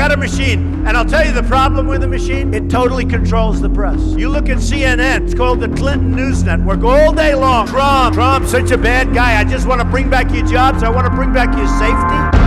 got a machine, and I'll tell you the problem with the machine, it totally controls the press. You look at CNN, it's called the Clinton News Network, all day long. Trump's such a bad guy. I just want to bring back your jobs. I want to bring back your safety.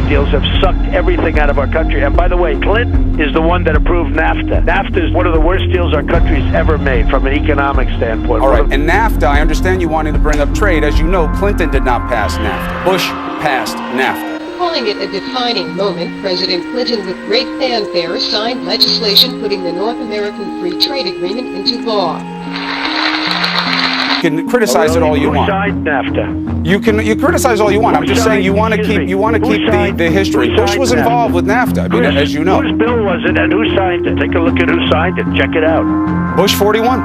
Deals have sucked everything out of our country. And by the way, Clinton is the one that approved NAFTA. NAFTA is one of the worst deals our country's ever made from an economic standpoint. All right, and NAFTA, I understand you wanted to bring up trade. As you know, Clinton did not pass NAFTA. Bush passed NAFTA. Calling it a defining moment, President Clinton, with great fanfare, signed legislation putting the North American Free Trade Agreement into law. You can criticize it all you want. Who signed NAFTA? You criticize all you want. I'm just saying you want to keep the history. Bush was involved with NAFTA. I mean, as you know. Whose bill was it and who signed it? Take a look at who signed it. Check it out. Bush 41.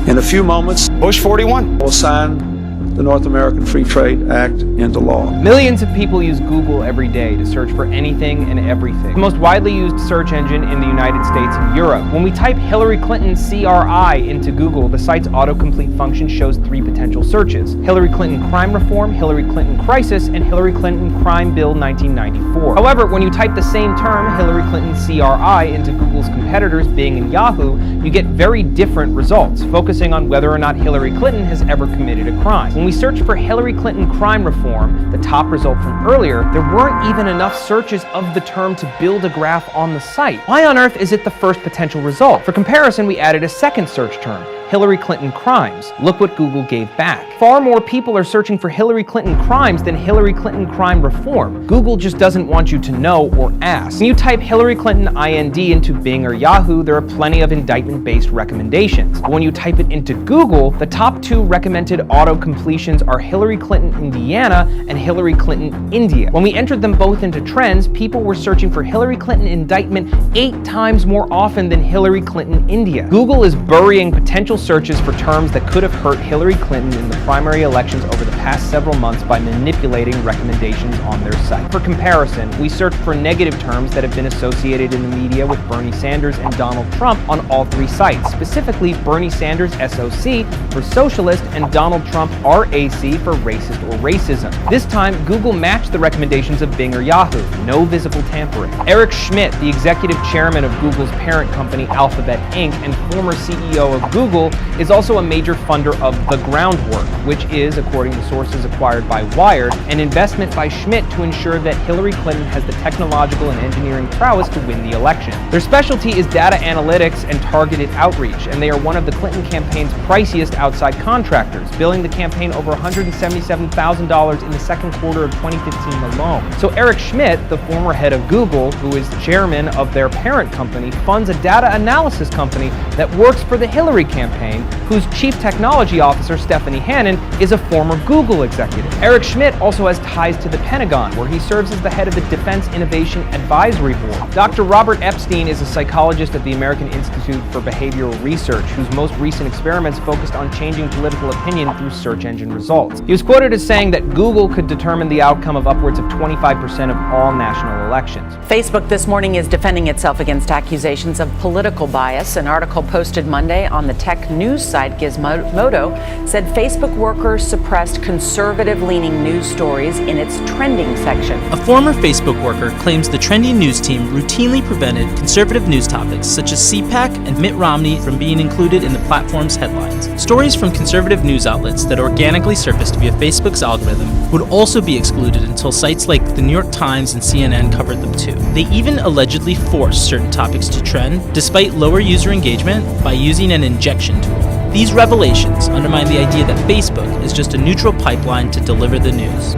In a few moments, Bush 41 will sign the North American Free Trade Act into law. Millions of people use Google every day to search for anything and everything. The most widely used search engine in the United States and Europe. When we type Hillary Clinton CRI into Google, the site's autocomplete function shows 3 potential searches: Hillary Clinton crime reform, Hillary Clinton crisis, and Hillary Clinton crime bill 1994. However, when you type the same term, Hillary Clinton CRI, into Google's competitors Bing and Yahoo, you get very different results, focusing on whether or not Hillary Clinton has ever committed a crime. When we search for Hillary Clinton crime reform, the top result from earlier, there weren't even enough searches of the term to build a graph on the site. Why on earth is it the first potential result? For comparison, we added a second search term, Hillary Clinton crimes. Look what Google gave back. Far more people are searching for Hillary Clinton crimes than Hillary Clinton crime reform. Google just doesn't want you to know or ask. When you type Hillary Clinton IND into Bing or Yahoo, there are plenty of indictment-based recommendations. But when you type it into Google, the top 2 recommended auto-completions are Hillary Clinton Indiana and Hillary Clinton India. When we entered them both into trends, people were searching for Hillary Clinton indictment 8 times more often than Hillary Clinton India. Google is burying potential searches for terms that could have hurt Hillary Clinton in the primary elections over the past several months by manipulating recommendations on their site. For comparison, we searched for negative terms that have been associated in the media with Bernie Sanders and Donald Trump on all 3 sites, specifically Bernie Sanders SOC for socialist and Donald Trump RAC for racist or racism. This time, Google matched the recommendations of Bing or Yahoo. No visible tampering. Eric Schmidt, the executive chairman of Google's parent company Alphabet Inc. and former CEO of Google, is also a major funder of The Groundwork, which is, according to sources acquired by Wired, an investment by Schmidt to ensure that Hillary Clinton has the technological and engineering prowess to win the election. Their specialty is data analytics and targeted outreach, and they are one of the Clinton campaign's priciest outside contractors, billing the campaign over $177,000 in the second quarter of 2015 alone. So Eric Schmidt, the former head of Google, who is the chairman of their parent company, funds a data analysis company that works for the Hillary campaign, whose chief technology officer, Stephanie Hannon, is a former Google executive. Eric Schmidt also has ties to the Pentagon, where he serves as the head of the Defense Innovation Advisory Board. Dr. Robert Epstein is a psychologist at the American Institute for Behavioral Research, whose most recent experiments focused on changing political opinion through search engine results. He was quoted as saying that Google could determine the outcome of upwards of 25% of all national elections. Facebook this morning is defending itself against accusations of political bias. An article posted Monday on the tech news site Gizmodo said Facebook workers suppressed conservative-leaning news stories in its trending section. A former Facebook worker claims the trending news team routinely prevented conservative news topics such as CPAC and Mitt Romney from being included in the platform's headlines. Stories from conservative news outlets that organically surfaced via Facebook's algorithm would also be excluded until sites like the New York Times and CNN covered them too. They even allegedly forced certain topics to trend, despite lower user engagement, by using an injection tool. These revelations undermine the idea that Facebook is just a neutral pipeline to deliver the news.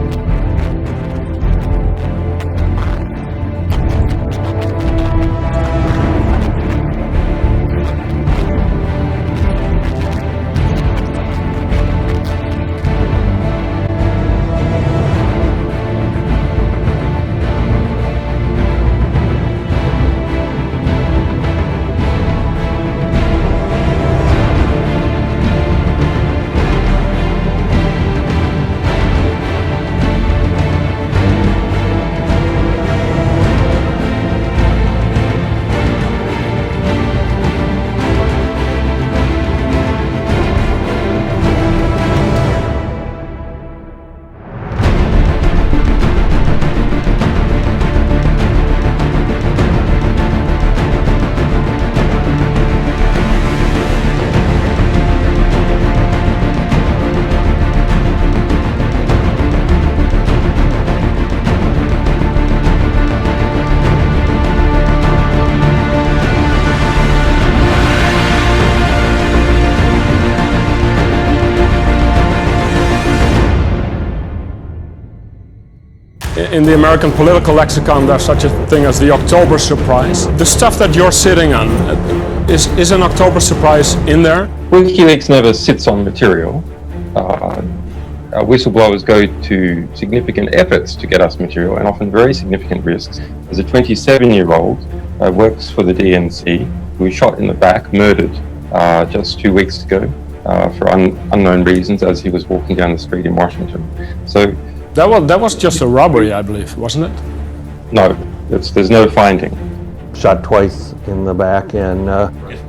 In the American political lexicon, there's such a thing as the October surprise. The stuff that you're sitting on, is an October surprise in there? WikiLeaks never sits on material. Whistleblowers go to significant efforts to get us material, and often very significant risks. There's a 27-year-old works for the DNC who was shot in the back, murdered just 2 weeks ago for unknown reasons as he was walking down the street in Washington. So that was just a robbery, I believe, wasn't it? No, there's no finding. Shot twice in the back, and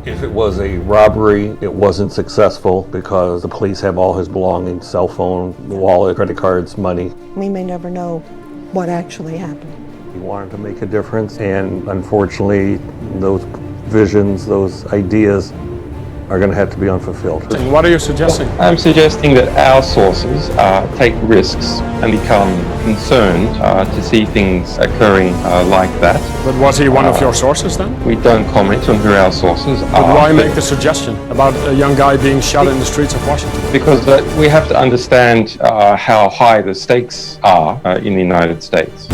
if it was a robbery, it wasn't successful because the police have all his belongings, cell phone, wallet, credit cards, money. We may never know what actually happened. He wanted to make a difference, and unfortunately, those visions, those ideas are going to have to be unfulfilled. And what are you suggesting? I'm suggesting that our sources take risks and become concerned to see things occurring like that. But was he one of your sources then? We don't comment on who our sources are. But why make the suggestion about a young guy being shot in the streets of Washington? Because we have to understand how high the stakes are in the United States.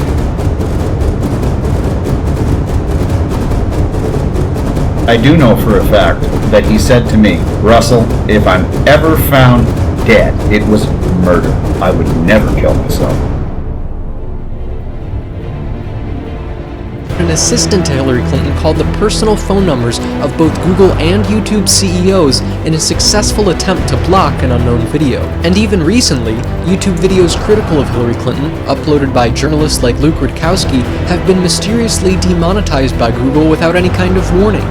I do know for a fact that he said to me, Russell, if I'm ever found dead, it was murder. I would never kill myself. An assistant to Hillary Clinton called the personal phone numbers of both Google and YouTube CEOs in a successful attempt to block an unknown video. And even recently, YouTube videos critical of Hillary Clinton, uploaded by journalists like Luke Rudkowski, have been mysteriously demonetized by Google without any kind of warning.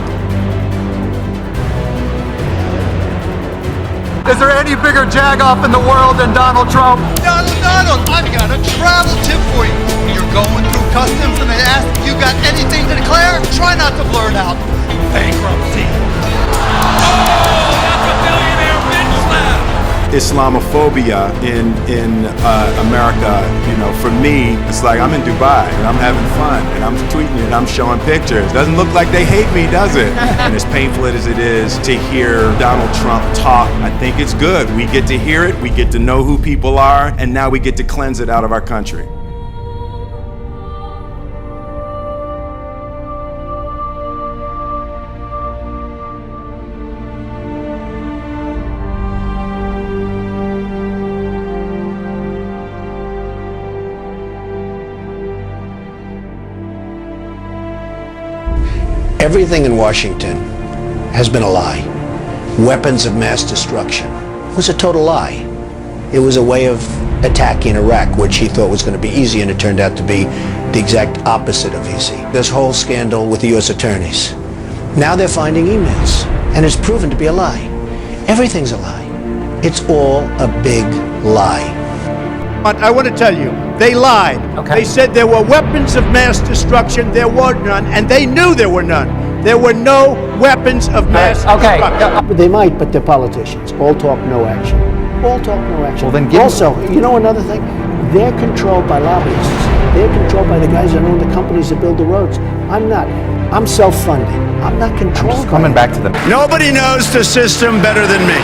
Is there any bigger jagoff in the world than Donald Trump? Donald, I've got a travel tip for you. You're going through customs and they ask if you got anything to declare. Try not to blurt out bankruptcy. Oh, that's a billionaire bitch slap. Islamophobia in America, you know, for me, it's like I'm in Dubai and I'm having fun and I'm tweeting and I'm showing pictures. Doesn't look like they hate me, does it? And as painful as it is to hear Donald Trump talk, I think it's good. We get to hear it, we get to know who people are, and now we get to cleanse it out of our country. Everything in Washington has been a lie. Weapons of mass destruction. It was a total lie. It was a way of attacking Iraq, which he thought was going to be easy, and it turned out to be the exact opposite of easy. This whole scandal with the U.S. attorneys. Now they're finding emails, and it's proven to be a lie. Everything's a lie. It's all a big lie. But I want to tell you, they lied. Okay. They said there were weapons of mass destruction. There were none, and they knew there were none. There were no weapons of mass destruction. They might, but they're politicians. All talk, no action. All talk, no action. Well, then also, you know another thing? They're controlled by lobbyists. They're controlled by the guys that own the companies that build the roads. I'm not. I'm self-funding. I'm not controlled. I'm just coming back to them. Nobody knows the system better than me,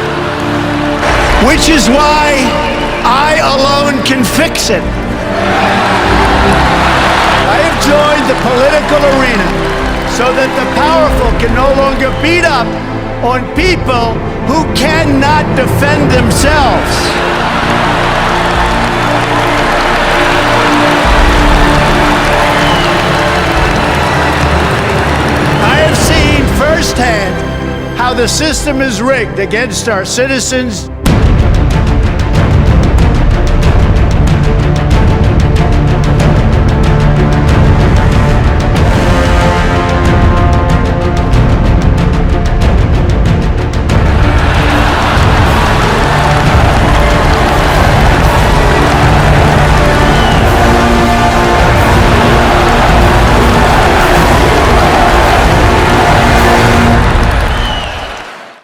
which is why I alone can fix it. I have joined the political arena so that the powerful can no longer beat up on people who cannot defend themselves. I have seen firsthand how the system is rigged against our citizens.